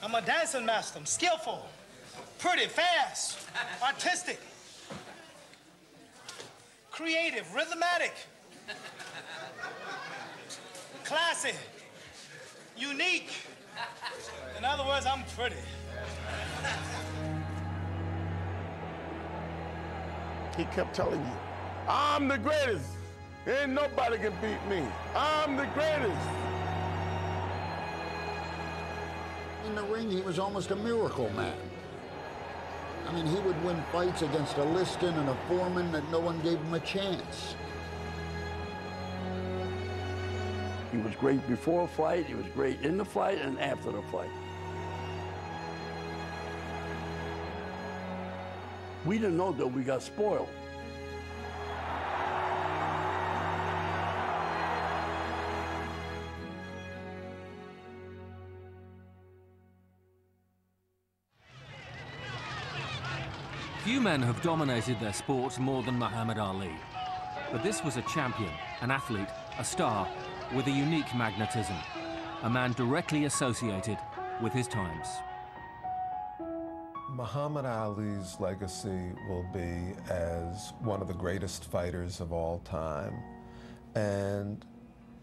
I'm a dancing master. I'm skillful, pretty, fast, artistic, creative, rhythmatic, classy, unique. In other words, I'm pretty. He kept telling you, I'm the greatest. Ain't nobody can beat me. I'm the greatest. In the ring, he was almost a miracle man. I mean, he would win fights against a Liston and a Foreman that no one gave him a chance. He was great before a fight, he was great in the fight and after the fight. We didn't know that we got spoiled. Few men have dominated their sport more than Muhammad Ali. But this was a champion, an athlete, a star, with a unique magnetism, a man directly associated with his times. Muhammad Ali's legacy will be as one of the greatest fighters of all time, and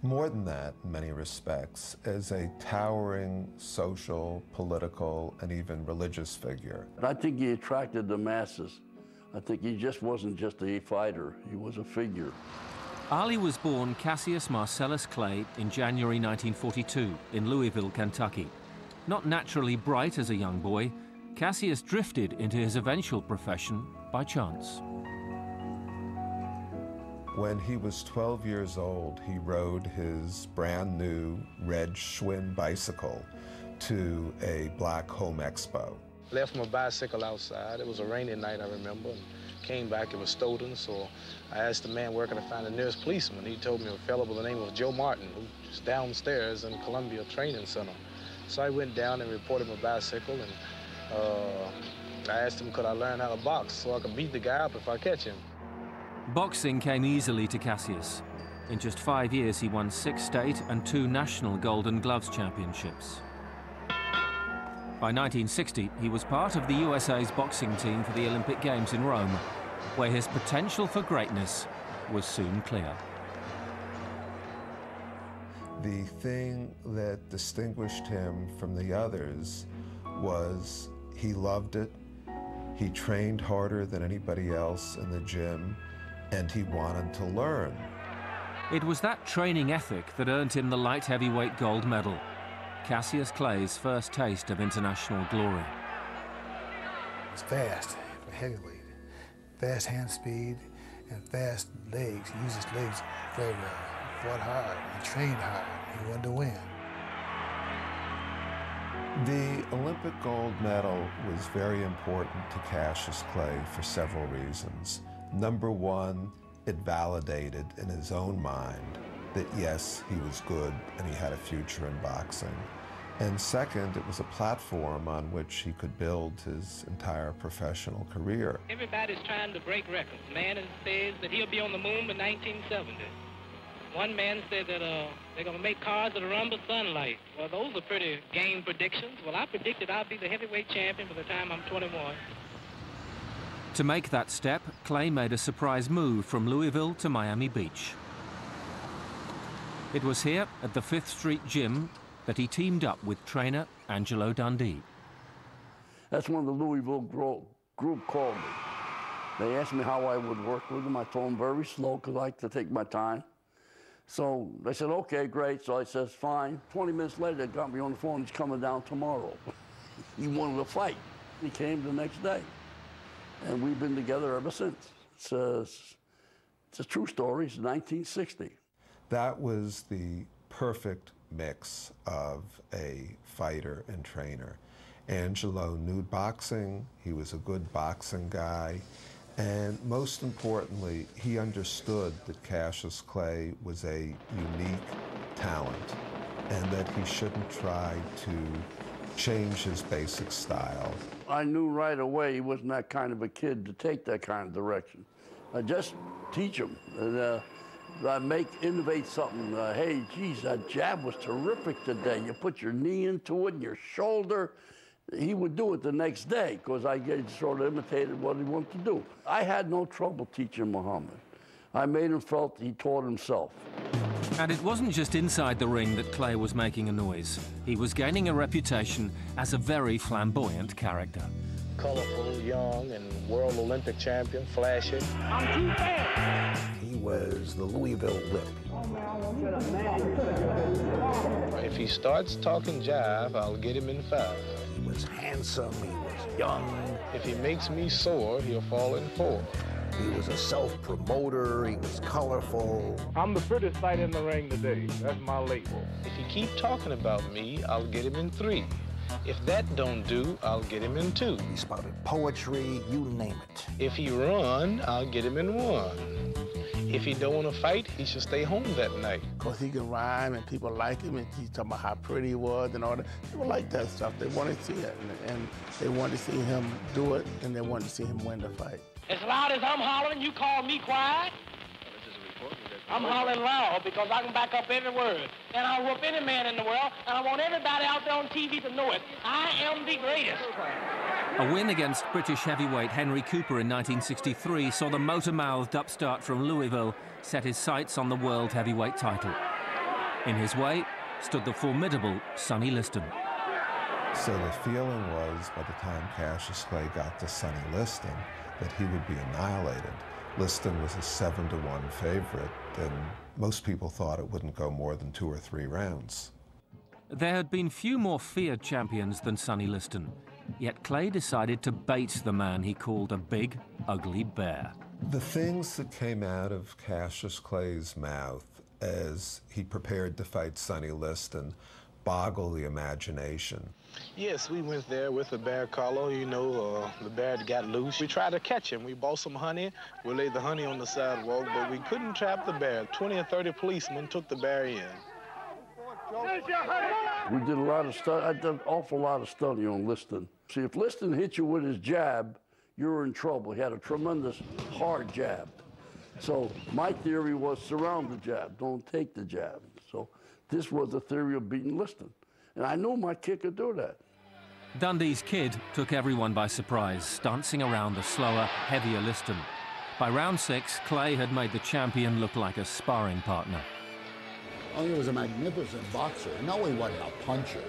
more than that, in many respects, as a towering social, political, and even religious figure. I think he attracted the masses. I think he just wasn't just a fighter, he was a figure. Ali was born Cassius Marcellus Clay in January 1942 in Louisville, Kentucky. Not naturally bright as a young boy, Cassius drifted into his eventual profession by chance. When he was 12 years old, he rode his brand new red Schwinn bicycle to a black home expo. Left my bicycle outside. It was a rainy night, I remember, and came back, it was stolen, so I asked the man working to find the nearest policeman. He told me a fellow by the name of Joe Martin, who was downstairs in Columbia Training Center. So I went down and reported my bicycle, and I asked him could I learn how to box so I could beat the guy up if I catch him. Boxing came easily to Cassius. In just 5 years, he won 6 state and 2 national Golden Gloves championships. By 1960, he was part of the USA's boxing team for the Olympic Games in Rome, where his potential for greatness was soon clear. The thing that distinguished him from the others was he loved it, he trained harder than anybody else in the gym, and he wanted to learn. It was that training ethic that earned him the light heavyweight gold medal, Cassius Clay's first taste of international glory. He's fast for heavyweight, fast hand speed and fast legs. He used his legs very well. He fought hard, he trained hard, he wanted to win. The Olympic gold medal was very important to Cassius Clay for several reasons. Number one, it validated in his own mind that yes, he was good and he had a future in boxing. And second, it was a platform on which he could build his entire professional career. Everybody's trying to break records. Man says that he'll be on the moon by 1970. One man said that they're going to make cars that'll run by sunlight. Well, those are pretty game predictions. Well, I predicted I'll be the heavyweight champion by the time I'm 21. To make that step, Clay made a surprise move from Louisville to Miami Beach. It was here at the 5th Street Gym that he teamed up with trainer Angelo Dundee. That's when the Louisville group called me. They asked me how I would work with them. I told them very slow because I like to take my time. So they said, okay, great. So I said, fine. 20 minutes later, they got me on the phone. He's coming down tomorrow. He wanted to fight. He came the next day. And we've been together ever since. It's a true story. It's 1960. That was the perfect mix of a fighter and trainer. Angelo knew boxing. He was a good boxing guy. And most importantly, he understood that Cassius Clay was a unique talent and that he shouldn't try to change his basic style. I knew right away he wasn't that kind of a kid to take that kind of direction. I just teach him. And, innovate something. Hey, geez, that jab was terrific today. You put your knee into it and your shoulder. He would do it the next day because I sort of imitated what he wanted to do. I had no trouble teaching Muhammad. I made him felt he taught himself. And it wasn't just inside the ring that Clay was making a noise. He was gaining a reputation as a very flamboyant character. Colorful, young, and world Olympic champion, flashy. I'm too fast. He was the Louisville Lip. If he starts talking jive, I'll get him in 5. He was handsome, he was young. If he makes me sore, he'll fall in 4. He was a self-promoter, he was colorful. I'm the prettiest fighter in the ring today. That's my label. If he keep talking about me, I'll get him in 3. If that don't do, I'll get him in 2. He spouted poetry, you name it. If he run, I'll get him in 1. If he don't want to fight, he should stay home that night. Because he can rhyme and people like him, and he's talking about how pretty he was and all that. People like that stuff. They want to see it, and they want to see him do it, and they want to see him win the fight. As loud as I'm hollering, you call me quiet? I'm hollering loud because I can back up every word. And I'll whoop any man in the world, and I want everybody out there on TV to know it. I am the greatest. A win against British heavyweight Henry Cooper in 1963 saw the motor-mouthed upstart from Louisville set his sights on the world heavyweight title. In his way stood the formidable Sonny Liston. So the feeling was, by the time Cassius Clay got to Sonny Liston, that he would be annihilated. Liston was a 7-to-1 favorite, and most people thought it wouldn't go more than 2 or 3 rounds. There had been few more feared champions than Sonny Liston, yet Clay decided to bait the man he called a big, ugly bear. The things that came out of Cassius Clay's mouth as he prepared to fight Sonny Liston boggle the imagination. Yes, we went there with the bear collar. You know, the bear got loose. We tried to catch him. We bought some honey. We laid the honey on the sidewalk, but we couldn't trap the bear. 20 or 30 policemen took the bear in. We did a lot of study. I did an awful lot of study on Liston. See, if Liston hit you with his jab, you were in trouble. He had a tremendous hard jab. So my theory was surround the jab, don't take the jab. So this was the theory of beating Liston. And I knew my kid could do that. Dundee's kid took everyone by surprise, dancing around the slower, heavier Liston. By round 6, Clay had made the champion look like a sparring partner. Oh, he was a magnificent boxer. No, he wasn't a puncher.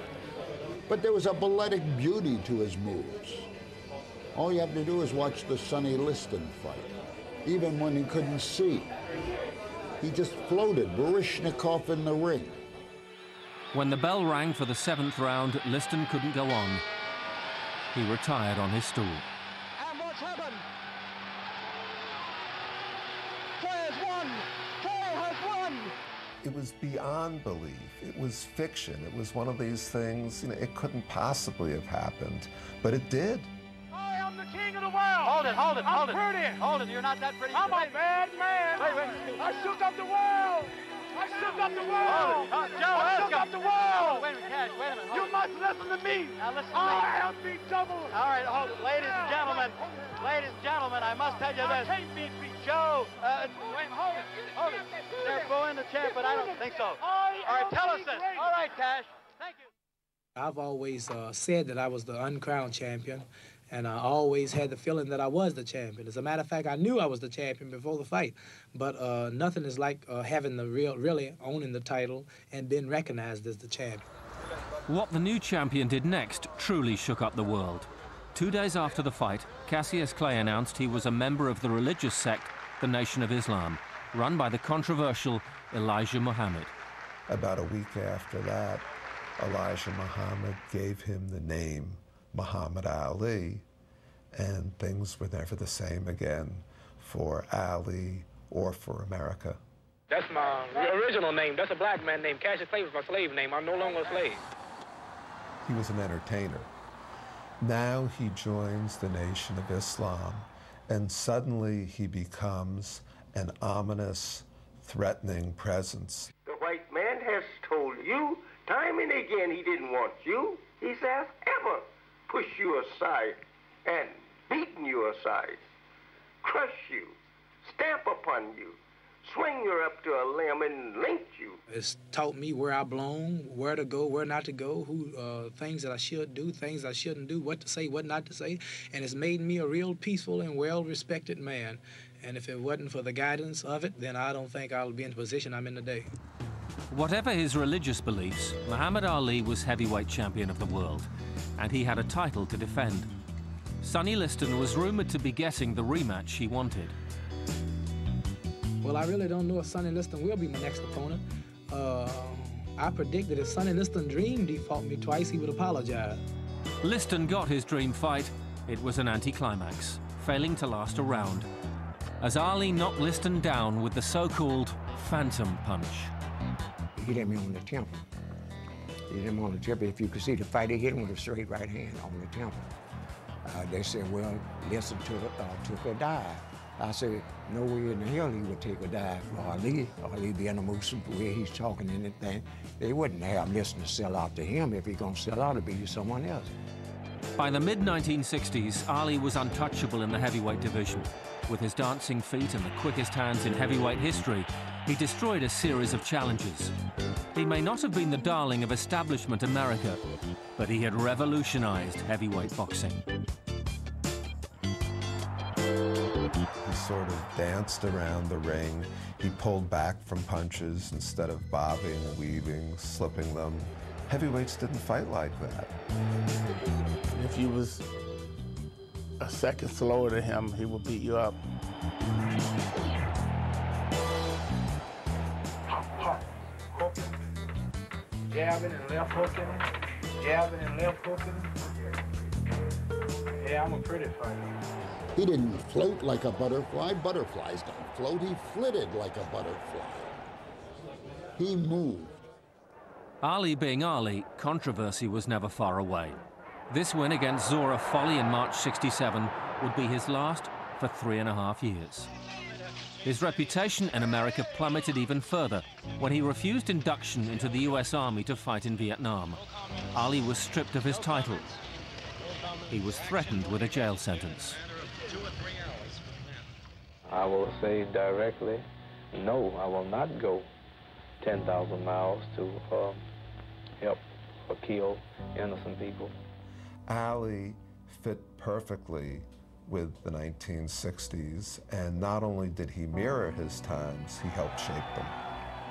But there was a balletic beauty to his moves. All you have to do is watch the Sonny Liston fight. Even when he couldn't see, he just floated Baryshnikov in the ring. When the bell rang for the 7th round, Liston couldn't go on. He retired on his stool. And what's happened? Clay has won! Clay has won! It was beyond belief. It was fiction. It was one of these things, you know, it couldn't possibly have happened, but it did. I am the king of the world! Hold it, hold it, hold it. I'm pretty. Hold it, you're not that pretty. I'm a bad man. Wait. I shook up the world! I shook up the world! Joe, I shook up the world! Wait a minute, Cash, wait a minute. You must listen to me! Now listen to me. I am beat double! All right, hold it. Ladies and gentlemen, I must tell you this. I can't beat Joe, wait, hold it. They're booing the champ, but I don't think so. All right, tell us this. All right, Cash. Thank you. I've always said that I was the uncrowned champion, and I always had the feeling that I was the champion. As a matter of fact, I knew I was the champion before the fight, but nothing is like having the really owning the title and being recognized as the champion. What the new champion did next truly shook up the world. 2 days after the fight, Cassius Clay announced he was a member of the religious sect, the Nation of Islam, run by the controversial Elijah Muhammad. About a week after that, Elijah Muhammad gave him the name Muhammad Ali, and things were never the same again for Ali or for America. That's my original name. That's a black man name. Cassius Clay was my slave name. I'm no longer a slave. He was an entertainer. Now he joins the Nation of Islam, and suddenly he becomes an ominous, threatening presence. The white man has told you time and again he didn't want you. He says ever push you aside and beaten you aside, crush you, stamp upon you, swing you up to a limb and lynch you. It's taught me where I belong, where to go, where not to go, things that I should do, things I shouldn't do, what to say, what not to say, and it's made me a real peaceful and well-respected man. And if it wasn't for the guidance of it, then I don't think I'll be in the position I'm in today. Whatever his religious beliefs, Muhammad Ali was heavyweight champion of the world, and he had a title to defend. Sonny Liston was rumored to be getting the rematch he wanted. Well, I really don't know if Sonny Liston will be my next opponent. I predict that if Sonny Liston dreamed he fought me twice, he would apologize. Liston got his dream fight. It was an anticlimax, failing to last a round, as Ali knocked Liston down with the so-called phantom punch. He hit me on the temple. He hit him on the temple. If you could see the fight, he hit him with a straight right hand on the temple. They said, well, Liston took a dive. I said, no way in the hell he would take a dive for Ali. Ali being the most way he's talking and anything. They wouldn't have Liston to sell out to him. If he's gonna sell out, it'd be to someone else. By the mid-1960s, Ali was untouchable in the heavyweight division. With his dancing feet and the quickest hands in heavyweight history, he destroyed a series of challenges. He may not have been the darling of establishment America, but he had revolutionized heavyweight boxing. He sort of danced around the ring. He pulled back from punches instead of bobbing, weaving, slipping them. Heavyweights didn't fight like that. If you was a second slower than him, he would beat you up. Jabbing and left hooking, jabbing and left hooking. Yeah, I'm a pretty fighter. He didn't float like a butterfly. Butterflies don't float. He flitted like a butterfly. He moved. Ali being Ali, controversy was never far away. This win against Zora Foley in March '67 would be his last for 3.5 years. His reputation in America plummeted even further when he refused induction into the US Army to fight in Vietnam. Ali was stripped of his title. He was threatened with a jail sentence. I will say directly, no, I will not go 10,000 miles to help or kill innocent people. Ali fit perfectly with the 1960s, and not only did he mirror his times, he helped shape them.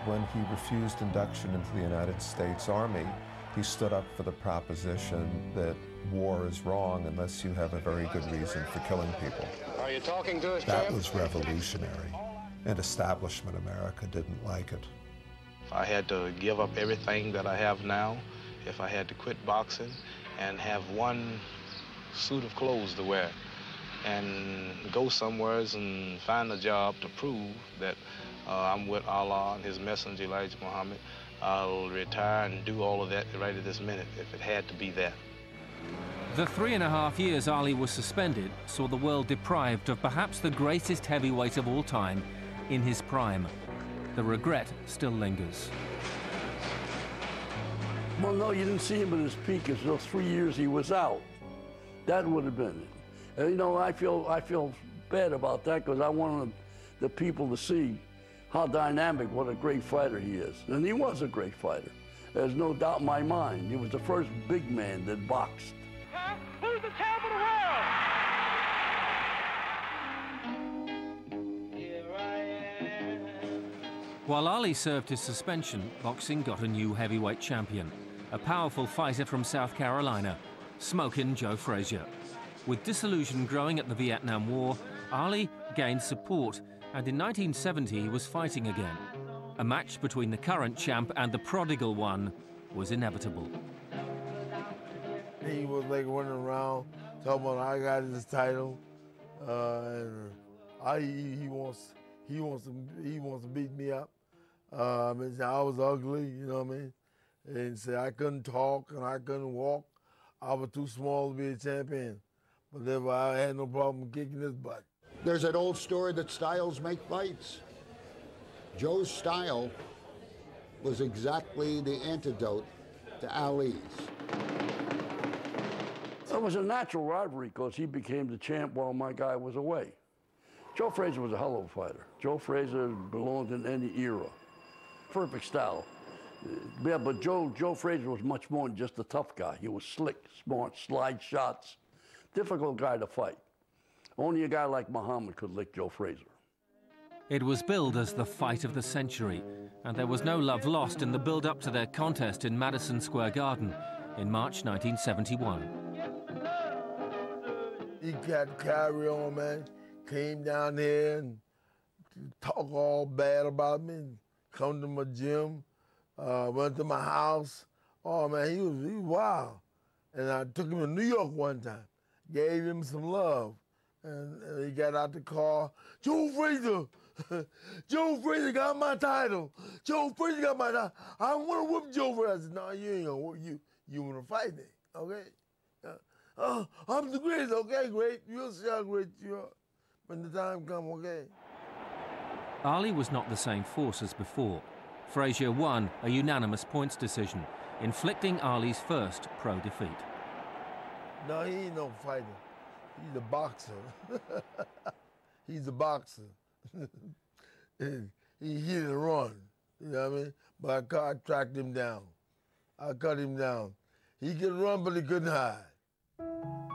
When he refused induction into the United States Army, he stood up for the proposition that war is wrong unless you have a very good reason for killing people. Are you talking to us, That Jim? was revolutionary, and establishment America didn't like it. If I had to give up everything that I have now, if I had to quit boxing and have one suit of clothes to wear and go somewhere and find a job to prove that I'm with Allah and his messenger, Elijah Muhammad, I'll retire and do all of that right at this minute, if it had to be that. The 3.5 years Ali was suspended saw the world deprived of perhaps the greatest heavyweight of all time in his prime. The regret still lingers. Well, no, you didn't see him at his peak until 3 years he was out. That would have been it. And, you know, I feel bad about that because I wanted the people to see how dynamic, what a great fighter he is. And he was a great fighter. There's no doubt in my mind. He was the first big man that boxed. Who's the champ of the world? While Ali served his suspension, boxing got a new heavyweight champion, a powerful fighter from South Carolina, Smokin' Joe Frazier. With disillusion growing at the Vietnam War, Ali gained support, and in 1970 he was fighting again. A match between the current champ and the prodigal one was inevitable. He was like running around talking about I got this title, and he wants to beat me up. I was ugly, you know what I mean? And said I couldn't talk and I couldn't walk. I was too small to be a champion. But therefore I had no problem kicking his butt. There's that old story that styles make fights. Joe's style was exactly the antidote to Ali's. It was a natural rivalry because he became the champ while my guy was away. Joe Frazier was a hell of a fighter. Joe Frazier belonged in any era. Perfect style. Yeah, but Joe Frazier was much more than just a tough guy. He was slick, smart, slide shots. Difficult guy to fight. Only a guy like Muhammad could lick Joe Frazier. It was billed as the fight of the century, and there was no love lost in the build-up to their contest in Madison Square Garden in March 1971. He got carry on, man. Came down here and talk all bad about me. Come to my gym, went to my house. Oh man, he was wild. And I took him to New York one time, gave him some love. And he got out the car. Joe Frazier, Joe Frazier got my title. Joe Frazier got my title. I want to whoop Joe Frazier. I said, no, you ain't gonna whoop you. You want to fight me, okay? Oh, I'm the greatest, okay, great. You'll see how great you are when the time comes, okay? Ali was not the same force as before. Frazier won a unanimous points decision, inflicting Ali's first pro defeat. No, he ain't no fighter. He's a boxer. He's a boxer. He hit and run, you know what I mean? But I tracked him down. I cut him down. He could run, but he couldn't hide.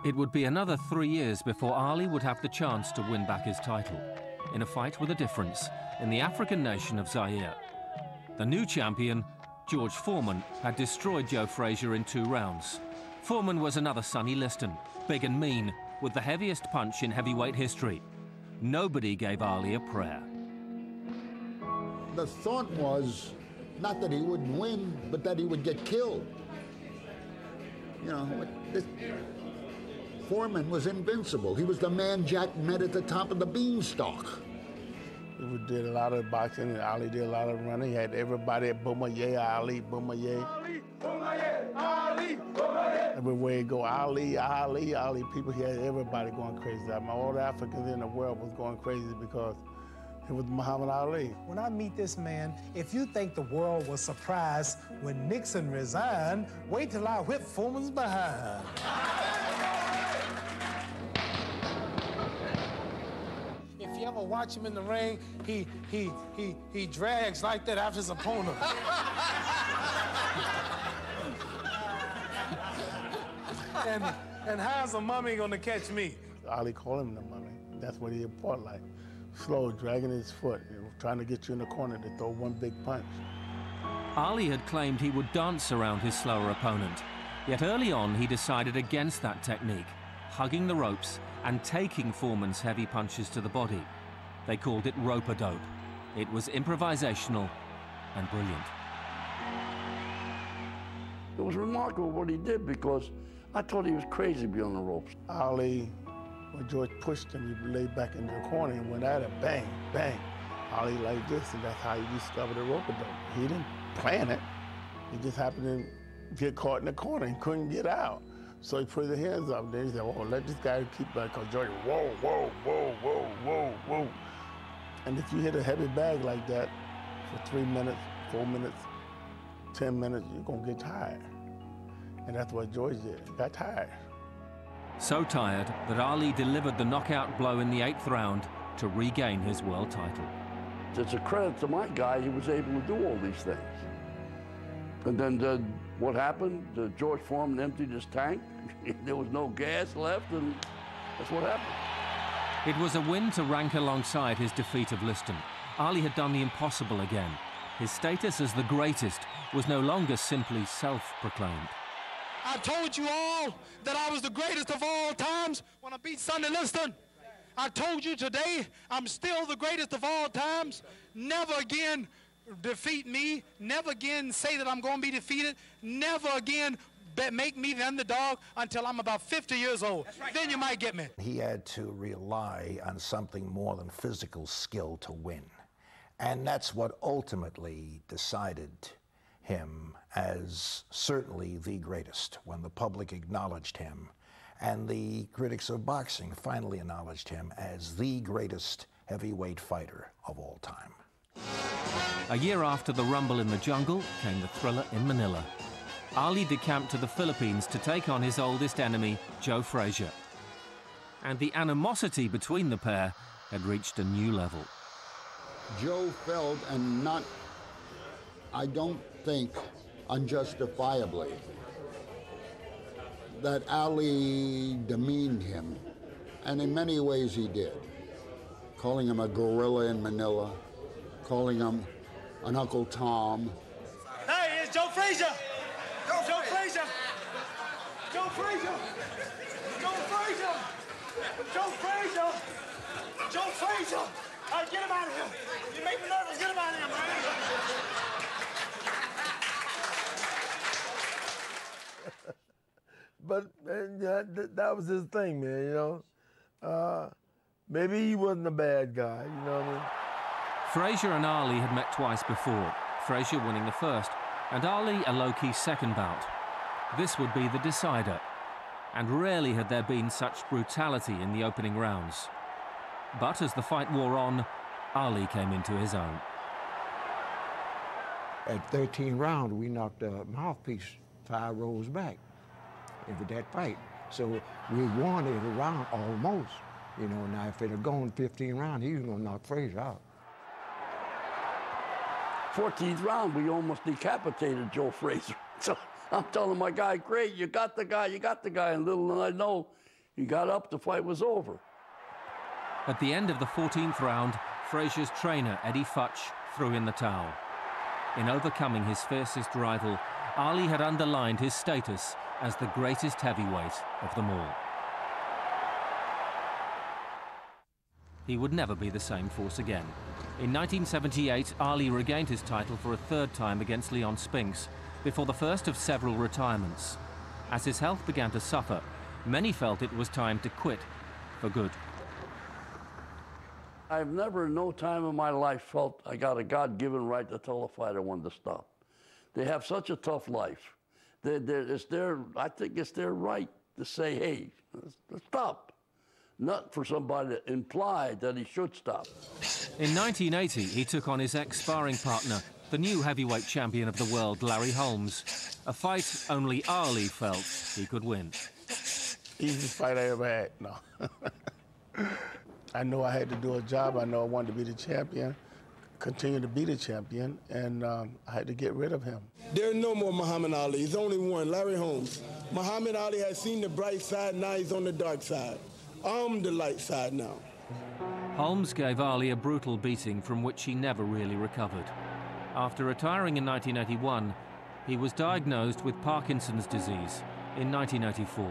It would be another 3 years before Ali would have the chance to win back his title, in a fight with a difference, in the African nation of Zaire. The new champion, George Foreman, had destroyed Joe Frazier in 2 rounds. Foreman was another Sonny Liston, big and mean, with the heaviest punch in heavyweight history. Nobody gave Ali a prayer. The thought was not that he wouldn't win, but that he would get killed. You know, Foreman was invincible. He was the man Jack met at the top of the beanstalk. He did a lot of boxing, and Ali did a lot of running. He had everybody at Boumaier, Ali, Boumaier. Ali, Boumaier, Ali, Boumaier. Everywhere you go, Ali, Ali, Ali. People, he had everybody going crazy. I mean, all the Africans in the world was going crazy because it was Muhammad Ali. When I meet this man, if you think the world was surprised when Nixon resigned, wait till I whip Foreman's behind. If you ever watch him in the ring, he drags like that after his opponent. and how's a mummy gonna catch me? Ali called him the mummy. That's what he fought like. Slow, dragging his foot, trying to get you in the corner to throw one big punch. Ali had claimed he would dance around his slower opponent. Yet early on, he decided against that technique, hugging the ropes and taking Foreman's heavy punches to the body. They called it rope-a-dope. It was improvisational and brilliant. It was remarkable what he did because I thought he was crazy beyond the ropes. Ali, when George pushed him, he laid back into the corner and went at it, bang, bang. Ali like this, and that's how he discovered the rope-a-dope. He didn't plan it. He just happened to get caught in the corner and couldn't get out. So he put his hands up there. He said, "Oh, let this guy keep back." Because George, whoa, whoa, whoa, whoa, whoa, whoa. And if you hit a heavy bag like that for 3 minutes, 4 minutes, 10 minutes, you're going to get tired. And that's what George did. He got tired. So tired that Ali delivered the knockout blow in the 8th round to regain his world title. It's a credit to my guy, he was able to do all these things. And then what happened? George Foreman emptied his tank. There was no gas left, and that's what happened. It was a win to rank alongside his defeat of Liston. Ali had done the impossible again. His status as the greatest was no longer simply self-proclaimed. I told you all that I was the greatest of all times when I beat Sonny Liston. I told you today I'm still the greatest of all times. Never again defeat me. Never again say that I'm going to be defeated. Never again make me the underdog until I'm about 50 years old. Right. Then you might get me. He had to rely on something more than physical skill to win. And that's what ultimately decided him as certainly the greatest when the public acknowledged him and the critics of boxing finally acknowledged him as the greatest heavyweight fighter of all time. A year after the rumble in the jungle came the thriller in Manila. Ali decamped to the Philippines to take on his oldest enemy, Joe Frazier. And the animosity between the pair had reached a new level. Joe felt, and not, I don't think unjustifiably, that Ali demeaned him, and in many ways he did. Calling him a gorilla in Manila, calling him an Uncle Tom. Hey, it's Joe Frazier! Joe Frazier! Joe Frazier! Joe Frazier! Joe Frazier! Joe Frazier! All right, get him out of here. You make me nervous. Get him out of here, man. But man, that was his thing, man, you know. Maybe he wasn't a bad guy, you know what I mean? Frazier and Ali had met twice before, Frazier winning the first, and Ali a low-key second bout. This would be the decider, and rarely had there been such brutality in the opening rounds. But as the fight wore on, Ali came into his own. At 13 rounds, we knocked the mouthpiece 5 rows back into that fight. So we won every round almost. You know, now if it had gone 15 rounds, he was going to knock Frazier out. 14th round, we almost decapitated Joe Frazier. So I'm telling my guy, great, you got the guy, you got the guy. And little did I know, he got up, the fight was over. At the end of the 14th round, Frazier's trainer, Eddie Futch, threw in the towel. In overcoming his fiercest rival, Ali had underlined his status as the greatest heavyweight of them all. He would never be the same force again. In 1978, Ali regained his title for a third time against Leon Spinks, before the first of several retirements. As his health began to suffer, many felt it was time to quit for good. I've never in no time in my life felt I got a God-given right to tell a fighter when to stop. They have such a tough life. I think it's their right to say, hey, stop. Not for somebody to imply that he should stop. In 1980, he took on his ex-sparring partner, the new heavyweight champion of the world, Larry Holmes. A fight only Ali felt he could win. Easiest fight I ever had, no. I know I had to do a job. I know I wanted to be the champion, continue to be the champion, and I had to get rid of him. There's no more Muhammad Ali. There's only one, Larry Holmes. Muhammad Ali has seen the bright side, now he's on the dark side. I'm the light side now. Holmes gave Ali a brutal beating from which he never really recovered. After retiring in 1981, he was diagnosed with Parkinson's disease in 1984.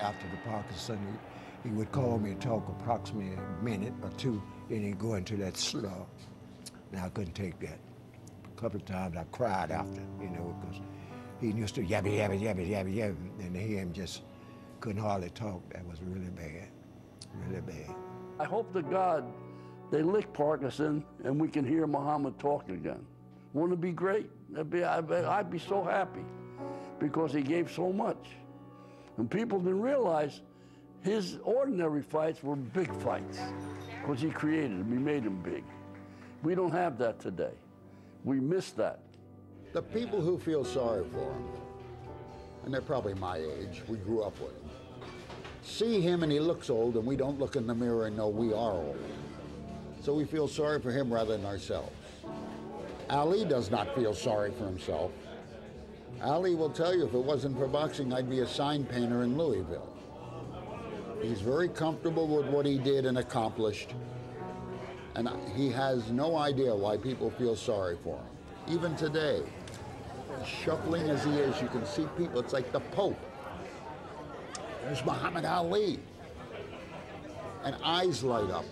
After the Parkinson, he would call me and talk approximately a minute or two, then he'd go into that slur. Now, I couldn't take that. A couple of times I cried after, you know, because he used to yabba, yabba, yabba, yabba, yabba, and to hear him just couldn't hardly talk. That was really bad, really bad. I hope to God they lick Parkinson and we can hear Muhammad talk again. Wouldn't it be great? I'd be so happy because he gave so much. And people didn't realize his ordinary fights were big fights because he created them, he made them big. We don't have that today. We miss that. The people who feel sorry for him, and they're probably my age, we grew up with him, see him and he looks old, and we don't look in the mirror and know we are old. So we feel sorry for him rather than ourselves. Ali does not feel sorry for himself. Ali will tell you, if it wasn't for boxing, I'd be a sign painter in Louisville. He's very comfortable with what he did and accomplished, and he has no idea why people feel sorry for him. Even today, shuffling as he is, you can see people, it's like the Pope. There's Muhammad Ali. And eyes light up,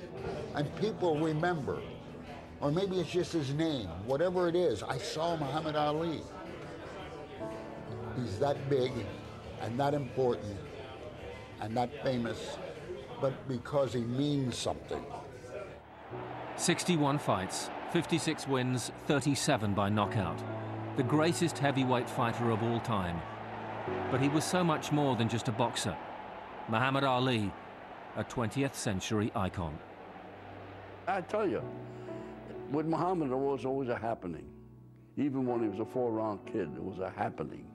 and people remember. Or maybe it's just his name, whatever it is, I saw Muhammad Ali. He's that big, and that important, and that famous, but because he means something. 61 fights, 56 wins, 37 by knockout. The greatest heavyweight fighter of all time. But he was so much more than just a boxer. Muhammad Ali, a 20th century icon. I tell you, with Muhammad, there was always a happening. Even when he was a 4-round kid, it was a happening.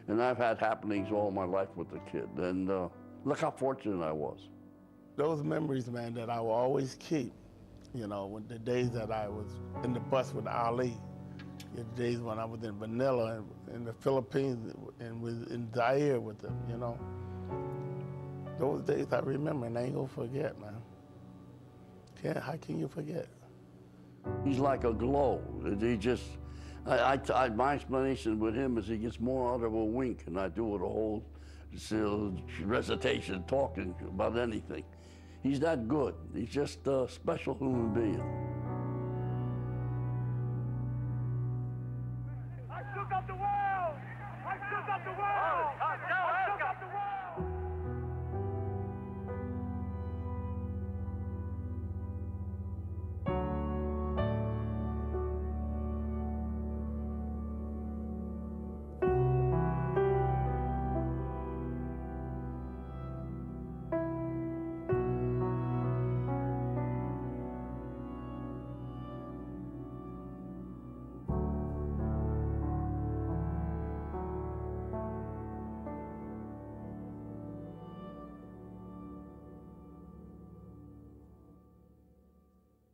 And I've had happenings all my life with the kid. And look how fortunate I was. those memories, man, that I will always keep, you know, when the days that I was in the bus with Ali, the days when I was in Manila and in the Philippines and was in Zaire with them, you know. Those days I remember and I ain't gonna forget, man. How can you forget? He's like a glow. He just, my explanation with him is he gets more out of a wink, and I do it a whole recitation, talking about anything. He's that good. He's just a special human being.